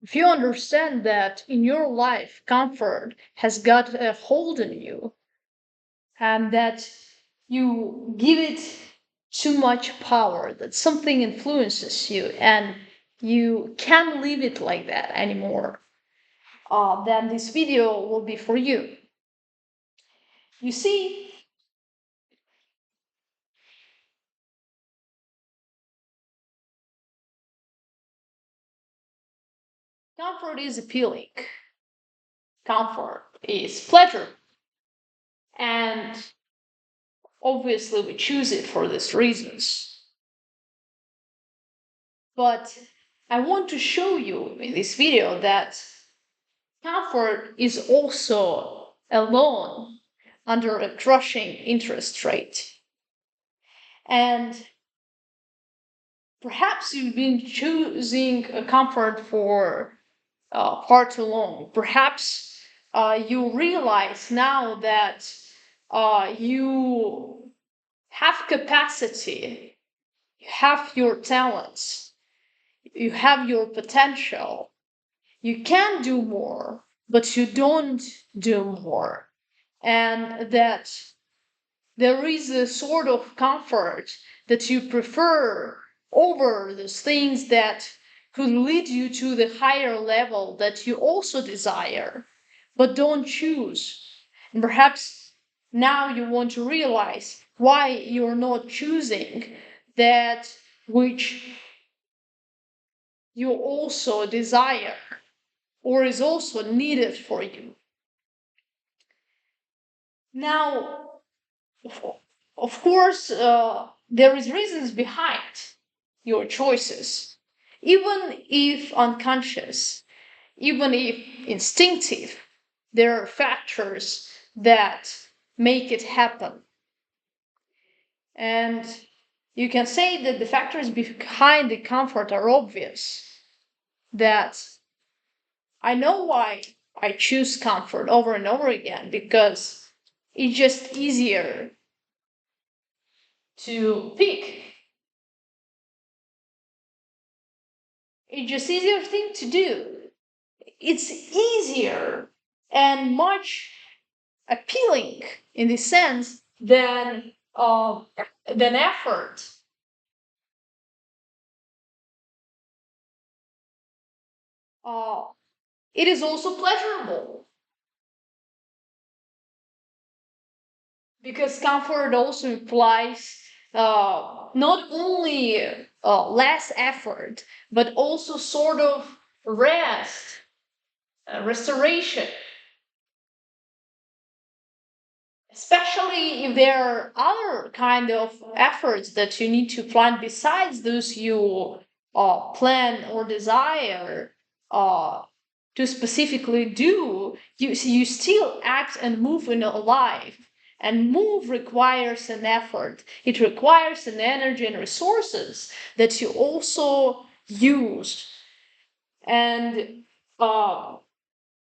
If you understand that in your life comfort has got a hold on you and that you give it too much power, that something influences you and you can't leave it like that anymore, then this video will be for you. You see, comfort is appealing, comfort is pleasure, and obviously we choose it for these reasons. But I want to show you in this video that comfort is also a loan under a crushing interest rate. And perhaps you've been choosing a comfort for far too long. Perhaps you realize now that you have capacity, you have your talents, you have your potential. You can do more, but you don't do more. And that there is a sort of comfort that you prefer over those things that could lead you to the higher level that you also desire, but don't choose. And perhaps now you want to realize why you're not choosing that which you also desire or is also needed for you. Now, of course, there is reasons behind your choices, even if unconscious, even if instinctive. There are factors that make it happen, and you can say that the factors behind the comfort are obvious. That I know why I choose comfort over and over again because it's just easier to pick. It's just easier thing to do. It's easier and much appealing in this sense than effort. Uh, it is also pleasurable because comfort also implies not only less effort but also sort of rest, restoration, especially if there are other kind of efforts that you need to plan besides those you plan or desire uh, to specifically do. You still act and move in a life, and move requires an effort. It requires an energy and resources that you also use. And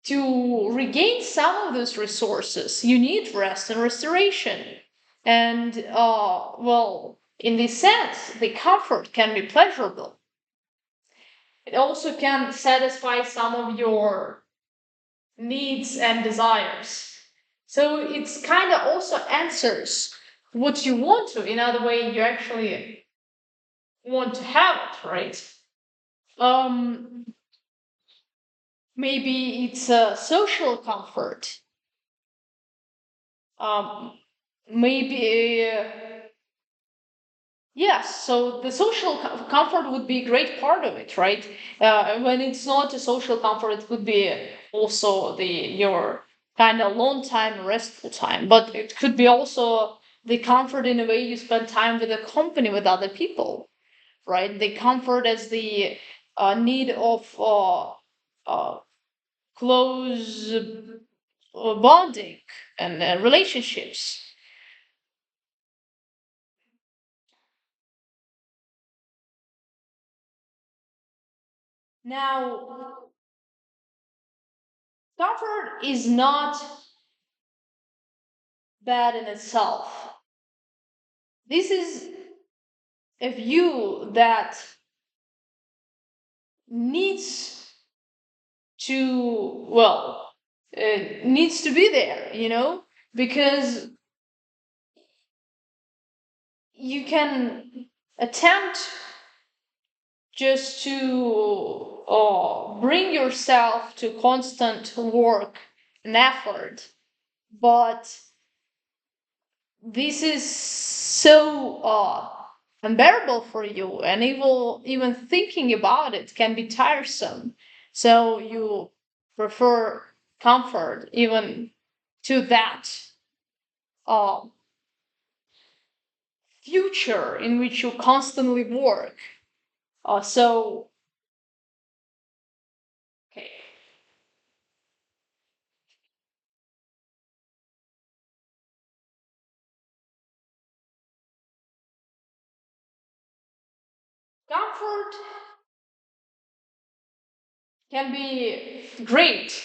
to regain some of those resources, you need rest and restoration. And, well, in this sense, the comfort can be pleasurable. It also can satisfy some of your needs and desires. So it's kind of also answers what you want to. In other way, you actually want to have it, right? Um, Maybe it's a social comfort. Um, maybe yes. So the social comfort would be a great part of it, right? When it's not a social comfort, it could be also the your kind of long time, restful time. But it could be also the comfort in a way you spend time with a company with other people, right? The comfort as the need of close bonding and relationships. Now, comfort is not bad in itself. This is a view that needs to, well, needs to be there, because you can attempt just to bring yourself to constant work and effort, but this is so unbearable for you, and even thinking about it can be tiresome. So you prefer comfort even to that uh, future in which you constantly work. So, okay, comfort can be great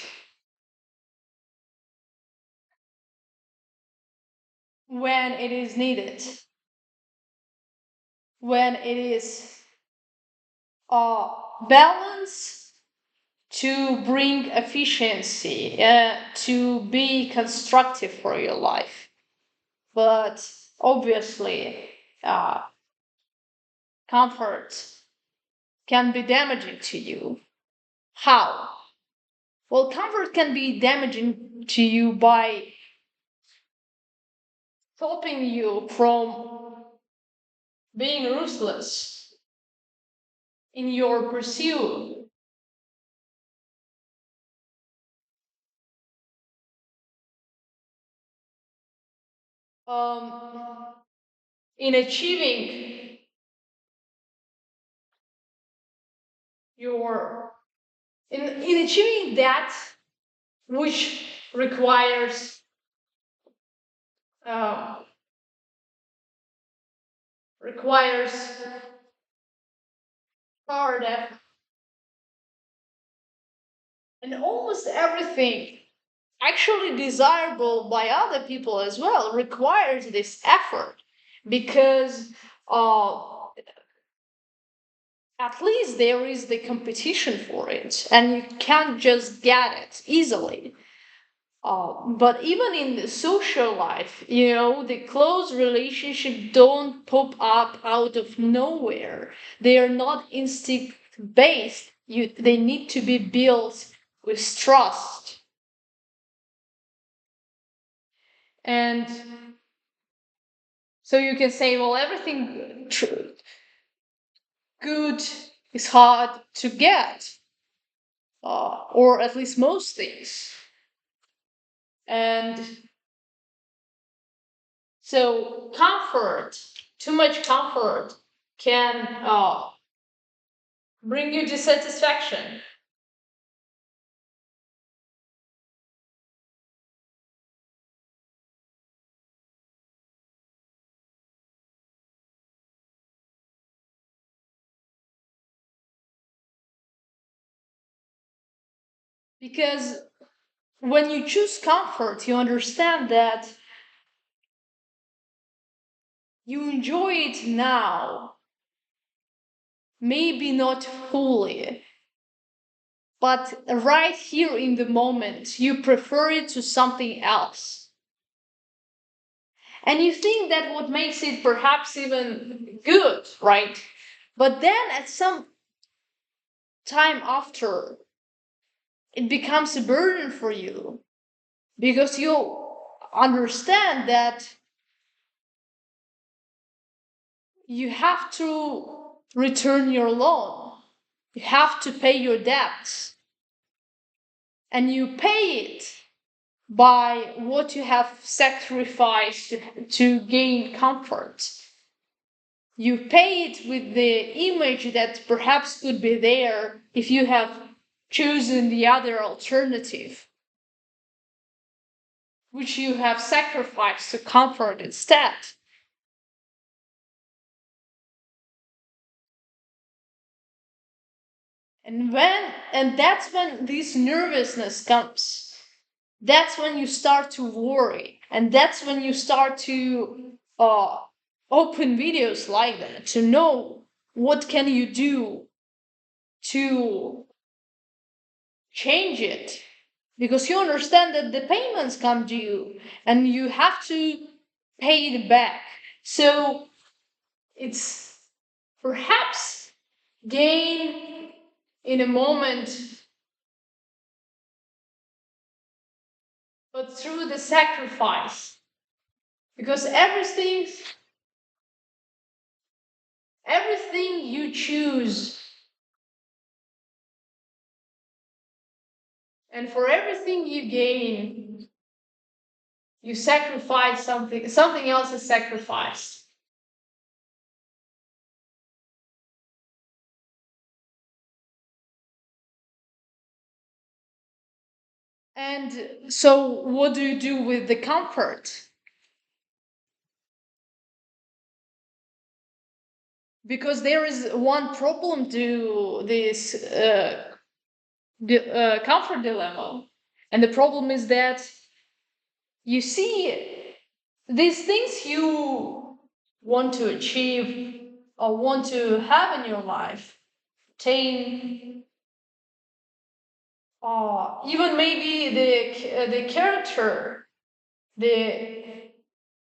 when it is needed, when it is uh, balance to bring efficiency, to be constructive for your life. But obviously, uh, comfort can be damaging to you. How? Well, comfort can be damaging to you by stopping you from being ruthless in your pursuit, um, in achieving your in achieving that which uh, requires hard effort, and almost everything actually desirable by other people as well requires this effort, because uh, at least there is the competition for it and you can't just get it easily. But even in the social life, the close relationship don't pop up out of nowhere. They are not instinct based. They need to be built with trust. And so you can say, well, everything good is hard to get, or at least most things. And so too much comfort can bring you dissatisfaction, because when you choose comfort, you understand that you enjoy it now, maybe not fully, but right here in the moment, you prefer it to something else. And you think that what makes it perhaps even good, right? But then at some time after, it becomes a burden for you because you understand that you have to return your loan, you have to pay your debts, and you pay it by what you have sacrificed to gain comfort. You pay it with the image that perhaps could be there if you have chosen the other alternative, which you have sacrificed to comfort instead. And that's when this nervousness comes. That's when you start to worry, and that's when you start to open videos like that to know what can you do to change it because you understand that the payments come due and you have to pay it back. So it's perhaps gain in a moment, but through the sacrifice. Because everything you choose, and for everything you gain, you sacrifice something, something else is sacrificed. And so, what do you do with the comfort? Because there is one problem to this comfort dilemma. And the problem is that you see these things you want to achieve or want to have in your life, attain, even maybe the character, the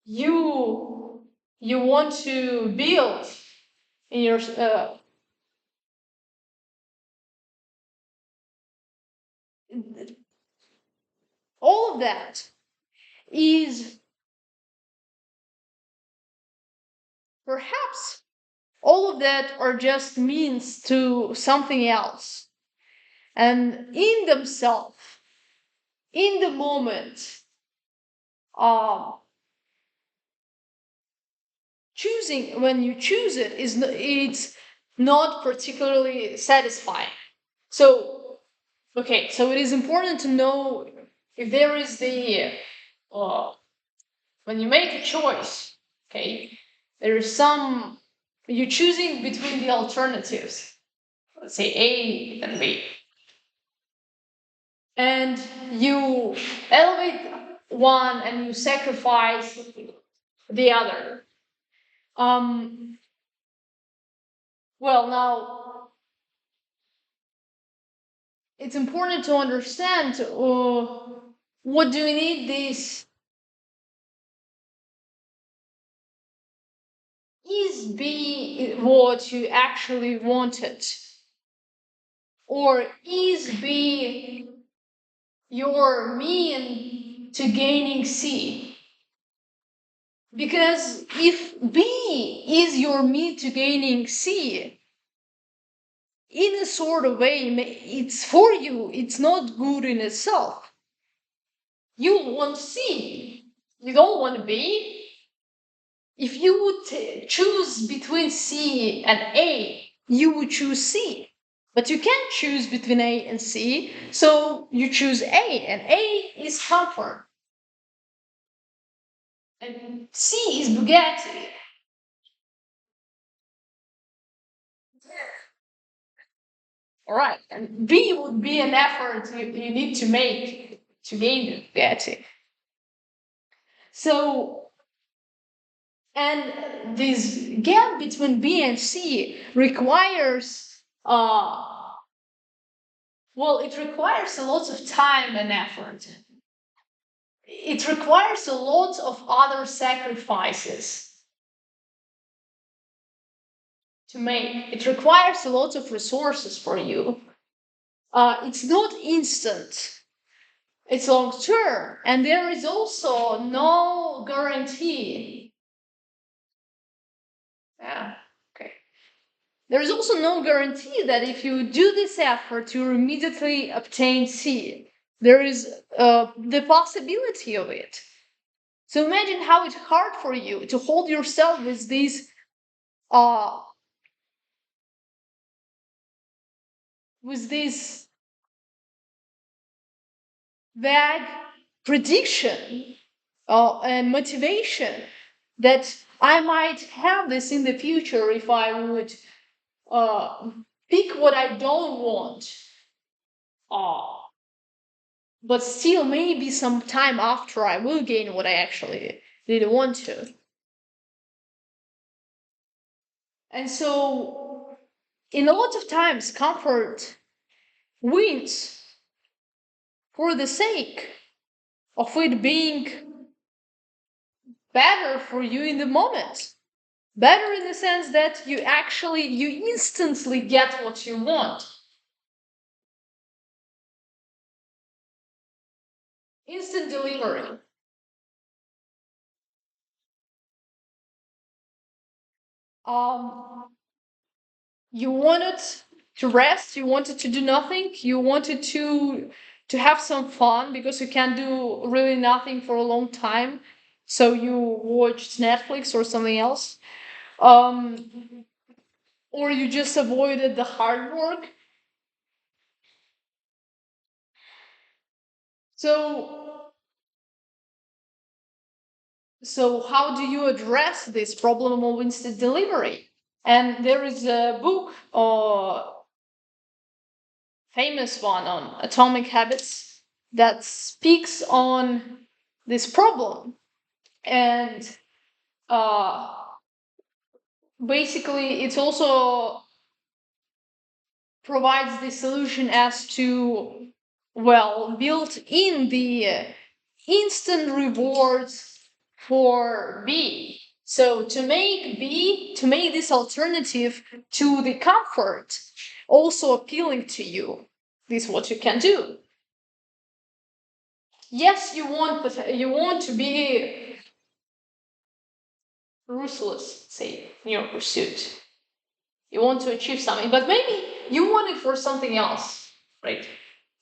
you want to build in your all of that is perhaps all of that are just means to something else. And in themselves, in the moment, um, choosing when you choose it is it's not particularly satisfying. So okay, so it is important to know if there is the uh, when you make a choice, okay, there is some you're choosing between the alternatives. Let's say A and B, and you elevate one and you sacrifice the other. Um, well, now it's important to understand what do you need this is B what you actually wanted, or is B your mean to gaining C? Because if B is your mean to gaining C, in a sort of way, it's for you, it's not good in itself. You want C, you don't want B. If you would choose between C and A, you would choose C. But you can't choose between A and C, so you choose A, and A is comfort, and C is Bugatti. All right, and B would be an effort you need to make to gain the Bugatti. So, and this gap between B and C requires well, it requires a lot of time and effort. It requires a lot of other sacrifices to make. It requires a lot of resources for you. It's not instant. It's long term, and there is also no guarantee. Yeah, okay. There is also no guarantee that if you do this effort, you immediately obtain C. There is the possibility of it. So imagine how it's hard for you to hold yourself uh with this vague prediction and motivation that I might have this in the future if I would uh, pick what I don't want. Uh, but still, maybe some time after I will gain what I actually didn't want to. And so, in a lot of times, comfort wins for the sake of it being better for you in the moment. Better in the sense that you instantly get what you want. Instant delivery. Um, you wanted to rest, you wanted to do nothing, you wanted to have some fun because you can't do really nothing for a long time. So you watched Netflix or something else. Um, or you just avoided the hard work. So so how do you address this problem of instant delivery? And there is a book, famous one on atomic habits, that speaks on this problem. And uh, basically, it also provides the solution as to, well, built in the instant rewards for B. So to make this alternative to the comfort also appealing to you, this is what you can do. Yes, you want to be ruthless, say, in your pursuit. You want to achieve something, but maybe you want it for something else, right?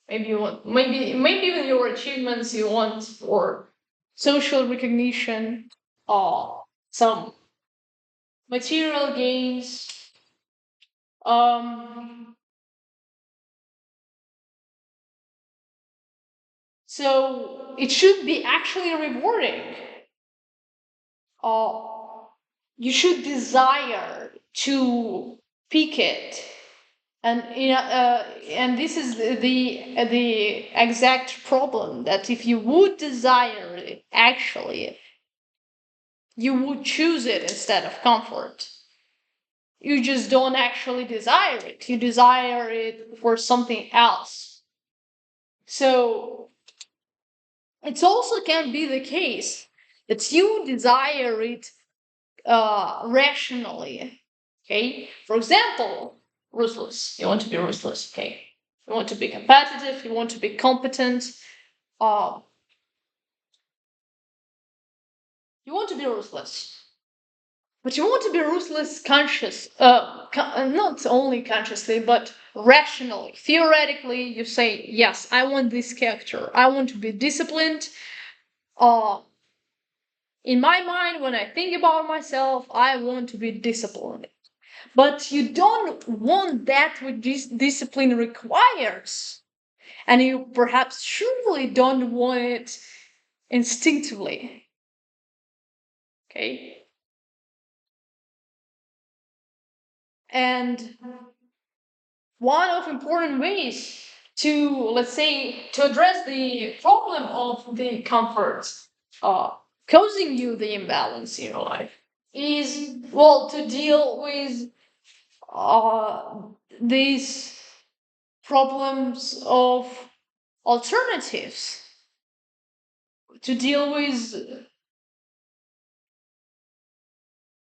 Maybe with your achievements you want for social recognition or some material gains. Um, so it should be actually rewarding. Uh, you should desire to pick it, and this is the exact problem, that if you would desire it, actually you would choose it instead of comfort. You just don't actually desire it. You desire it for something else. So it also can be the case that you desire it rationally. Okay. For example, ruthless. You want to be ruthless. Okay. You want to be competitive. You want to be competent. Uh, you want to be ruthless. But you want to be ruthless not only consciously, but rationally. Theoretically, you say, yes, I want this character. I want to be disciplined. Uh, in my mind, when I think about myself, I want to be disciplined. But you don't want that which discipline requires. And you perhaps truly don't want it instinctively. Okay? And one of important ways to, let's say, to address the problem of the comfort uh, causing you the imbalance in your life is, well, to deal with uh, these problems of alternatives, to deal with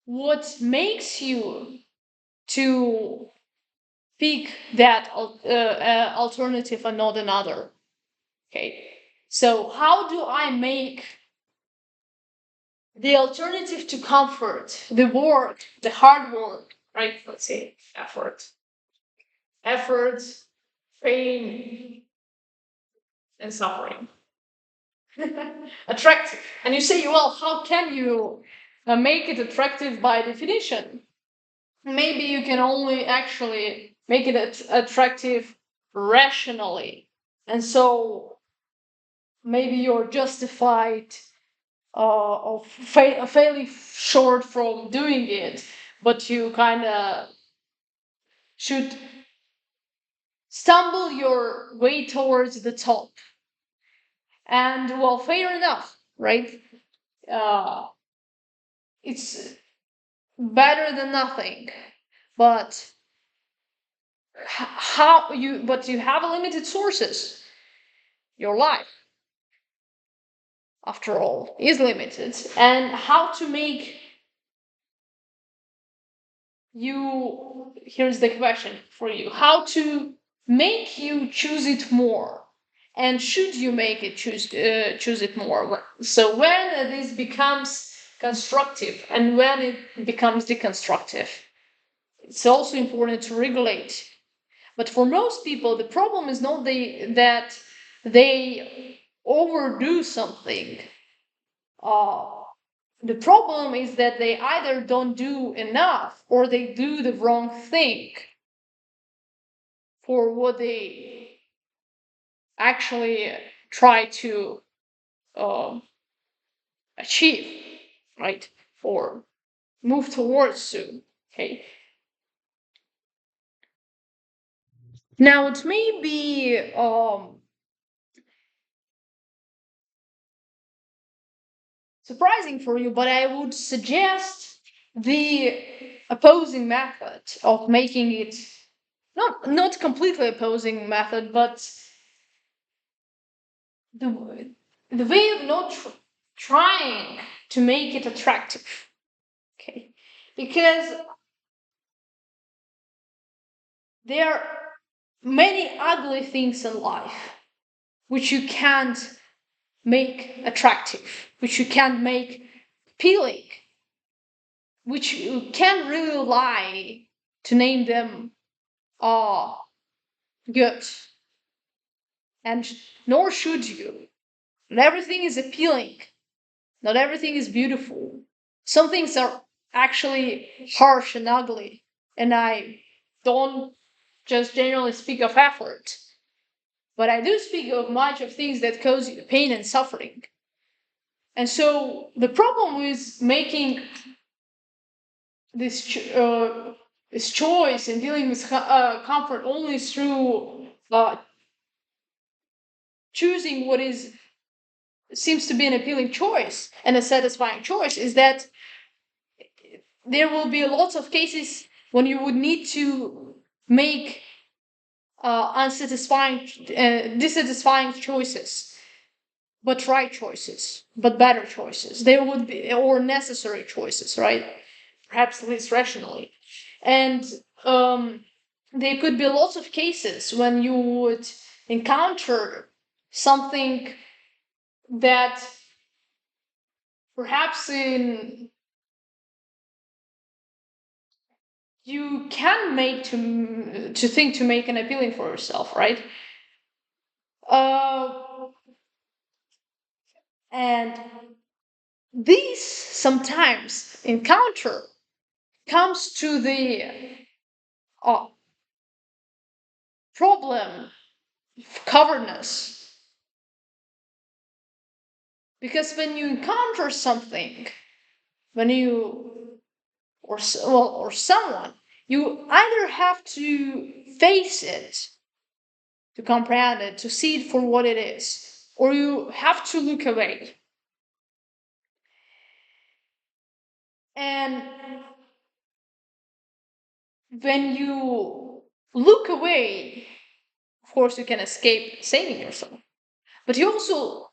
what makes you to pick that alternative and not another. Okay. So how do I make the alternative to comfort, the work, the hard work, right? Let's say effort, pain, and suffering, attractive? And you say, well, how can you make it attractive by definition? Maybe you can only actually make it attractive rationally. And so maybe you're justified of failing short from doing it, but you kind of should stumble your way towards the top. And well, fair enough, right? Uh, it's better than nothing, but how you but you have limited sources. your life, after all, is limited, and how to make you here's the question for you: how to make you choose it more, and should you make it choose it more? So when this becomes constructive and when it becomes deconstructive, it's also important to regulate. But for most people, the problem is not that they overdo something. Uh, the problem is that they either don't do enough or they do the wrong thing for what they actually try to uh, achieve, right? Or move towards soon. Okay. Now it may be surprising for you, but I would suggest the opposing method of making it not completely opposing method, but the the way of not trying to make it attractive. Okay, because there are many ugly things in life which you can't make attractive, which you can't make appealing, which you can't really lie to name them good, and nor should you. Not everything is appealing. Not everything is beautiful. Some things are actually harsh and ugly, and I don't just generally speak of effort, but I do speak of much of things that cause you pain and suffering. And so the problem with making this this choice and dealing with comfort only through choosing what is seems to be an appealing choice and a satisfying choice is that there will be lots of cases when you would need to make unsatisfying, dissatisfying choices, but right choices, but better choices. There would be, or necessary choices, right? Perhaps least rationally. And there could be lots of cases when you would encounter something that perhaps in you can make to think to make an appealing for yourself, right? Uh, and this sometimes encounter comes to the uh, problem of coverness, because when you encounter something, when you or someone, you either have to face it to comprehend it, to see it for what it is, or you have to look away. And when you look away, of course, you can escape saving yourself, but you also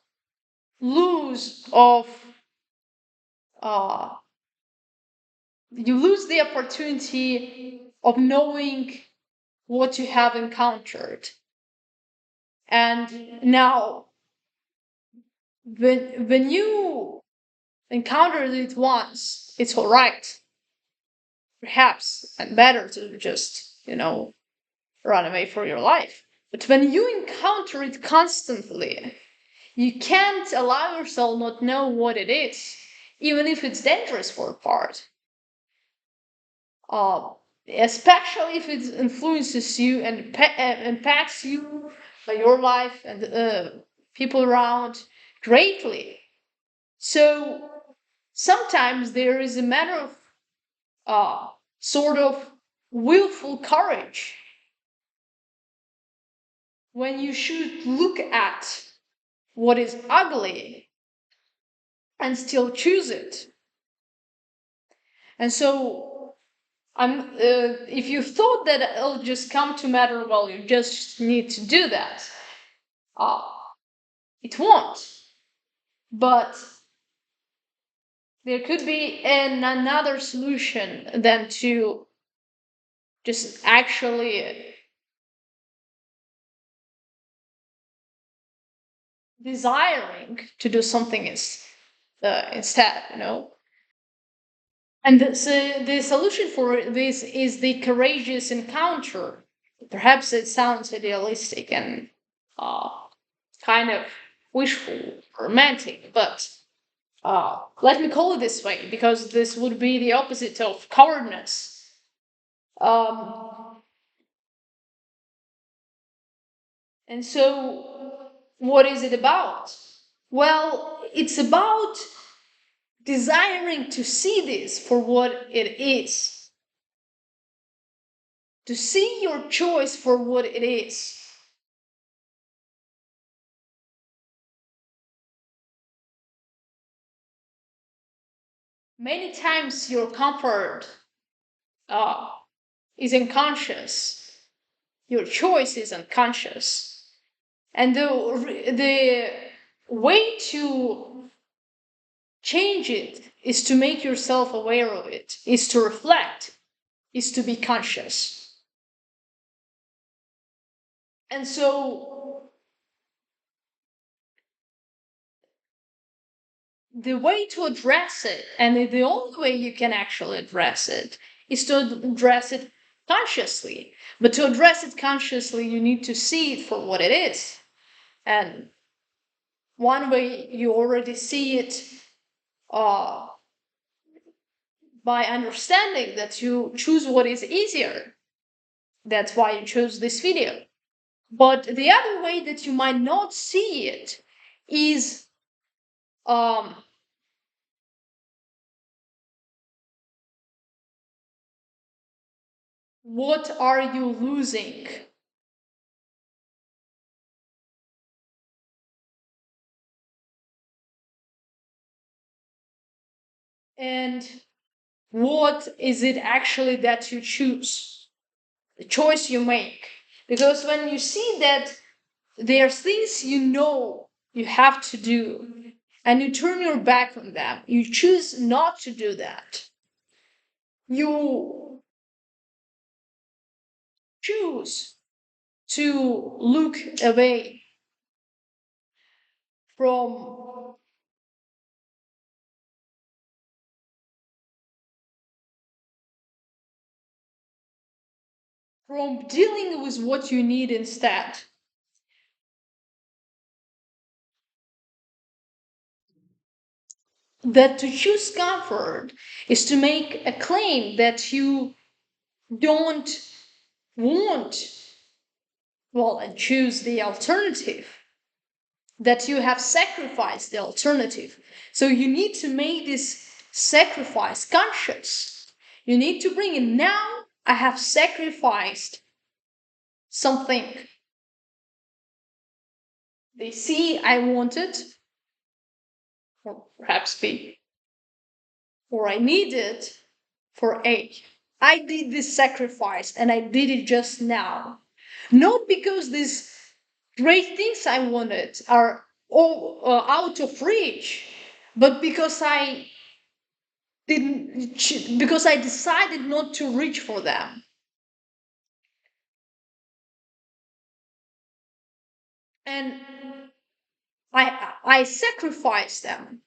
lose of uh, you lose the opportunity of knowing what you have encountered. And now, when you encountered it once, it's all right, perhaps, and better to just run away for your life. But when you encounter it constantly, you can't allow yourself not know what it is, even if it's dangerous for a part. Uh, Especially if it influences you and impacts you, your life and people around greatly. So sometimes there is a matter of sort of willful courage when you should look at what is ugly and still choose it. And so, if you thought that it'll just come to matter, well, you just need to do that. Uh, It won't. But there could be another solution than to just actually desiring to do something instead, you know? And the solution for this is the courageous encounter. Perhaps it sounds idealistic and uh, kind of wishful, romantic, but let me call it this way because this would be the opposite of cowardness. Um, and so, what is it about? Well, it's about desiring to see this for what it is, to see your choice for what it is. Many times your comfort uh, is unconscious, your choice is unconscious. And the way to change it is to make yourself aware of it, is to reflect, is to be conscious. And so the way to address it, and the only way you can actually address it, is to address it consciously. But to address it consciously, you need to see it for what it is. And one way you already see it uh, by understanding that you choose what is easier. That's why you chose this video. But the other way that you might not see it is um, what are you losing? And what is it actually that you choose? The choice you make. Because when you see that there's things you know you have to do, and you turn your back on them, you choose not to do that. You choose to look away from dealing with what you need instead. That to choose comfort is to make a claim that you don't want, well, and choose the alternative, that you have sacrificed the alternative. So you need to make this sacrifice conscious. You need to bring in now, I have sacrificed something. The C I wanted, or perhaps B, or I needed for A. I did this sacrifice and I did it just now. Not because these great things I wanted are all out of reach, but because because I decided not to reach for them. And I sacrificed them.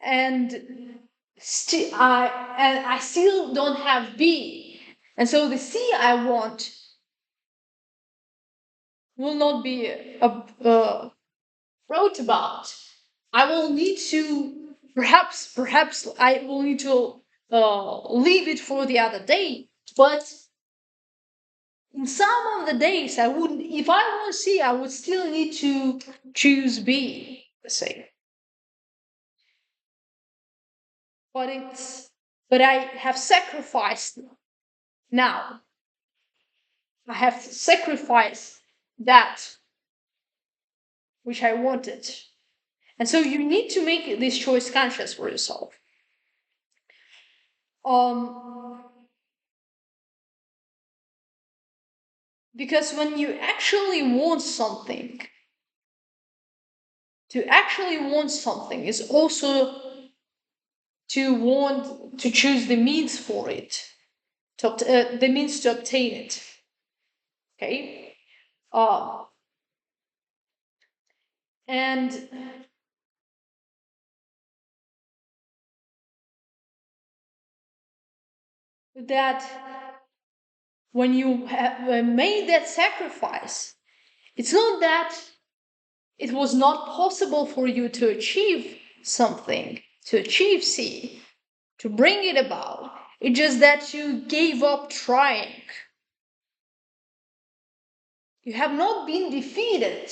And I still don't have B. And so the C I want will not be wrote about. I will need to perhaps I will need to leave it for the other day. But in some of the days, I wouldn't. If I want C, I would still need to choose B. Let's say, but I have sacrificed now. I have sacrificed that which I wanted, and so you need to make this choice conscious for yourself. Um, Because when you actually want something, to actually want something is also to want to choose the means for it, the means to obtain it. Okay, uh, and that when you have made that sacrifice, it's not that it was not possible for you to achieve something, to achieve C, to bring it about. It's just that you gave up trying. You have not been defeated.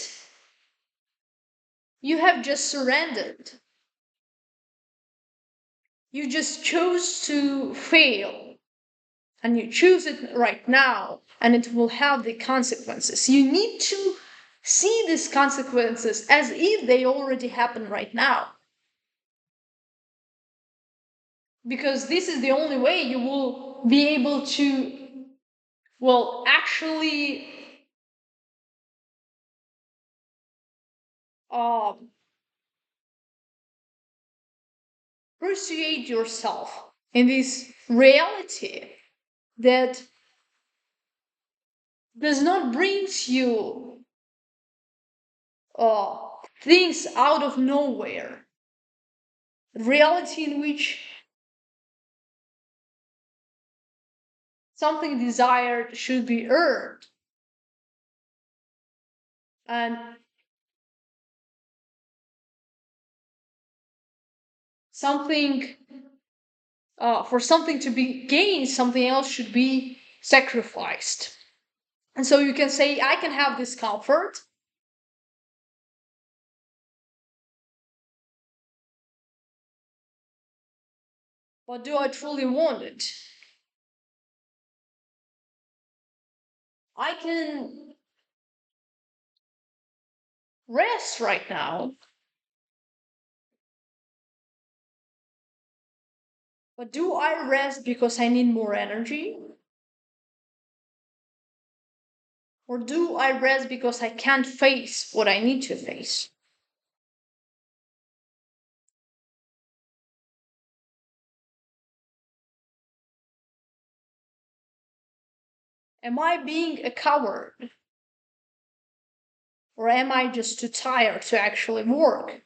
You have just surrendered. You just chose to fail. And you choose it right now, and it will have the consequences. You need to see these consequences as if they already happen right now. Because this is the only way you will be able to, well, actually um, persuade yourself in this reality that does not bring you uh, things out of nowhere. Reality in which something desired should be earned, and something for something to be gained, something else should be sacrificed. And so you can say, I can have this comfort, but do I truly want it? I can rest right now, but do I rest because I need more energy? Or do I rest because I can't face what I need to face? Am I being a coward? Or am I just too tired to actually work?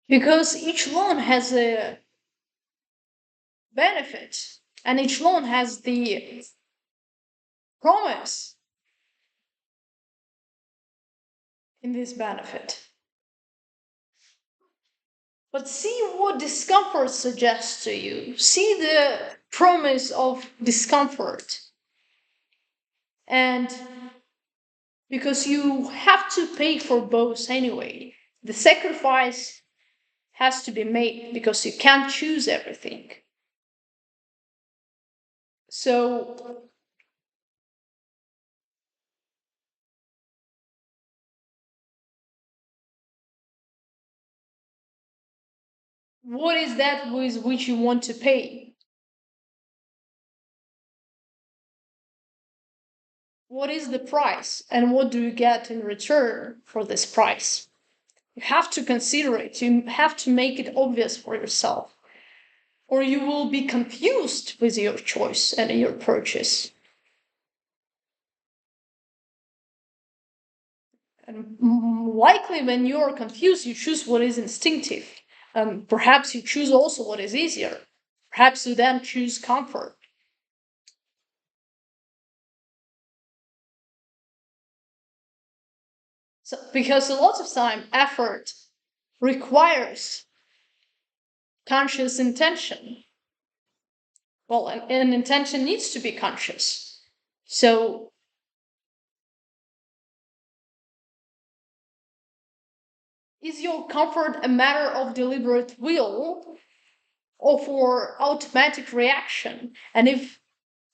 Because each loan has a benefit, and each loan has the promise in this benefit. But see what discomfort suggests to you. See the promise of discomfort. And because you have to pay for both anyway, the sacrifice has to be made because you can't choose everything. So, what is that with which you want to pay? What is the price? And what do you get in return for this price? You have to consider it. You have to make it obvious for yourself, or you will be confused with your choice and your purchase. And likely, when you are confused, you choose what is instinctive. Perhaps you choose also what is easier. Perhaps you then choose comfort. So, because a lot of time, effort requires conscious intention. Well, an intention needs to be conscious. So, is your comfort a matter of deliberate will or for automatic reaction? And if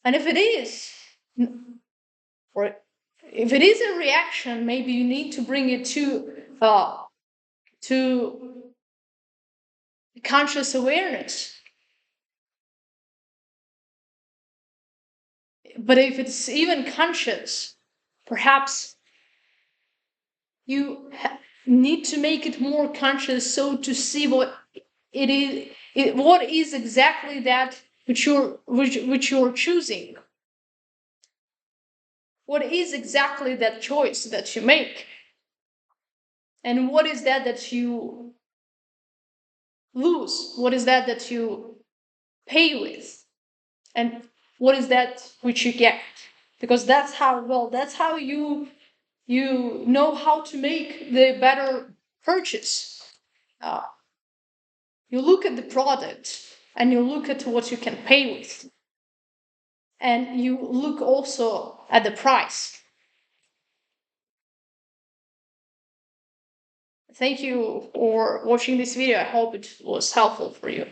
And if it is, or if it is a reaction, maybe you need to bring it to conscious awareness. But if it's even conscious, perhaps you need to make it more conscious, so to see what it is, what is exactly that which you're choosing. What is exactly that choice that you make? And what is that you lose? What is that you pay with? And what is that which you get? Because that's how you know how to make the better purchase. Uh, you look at the product and you look at what you can pay with, and you look also at the price. Thank you for watching this video. I hope it was helpful for you.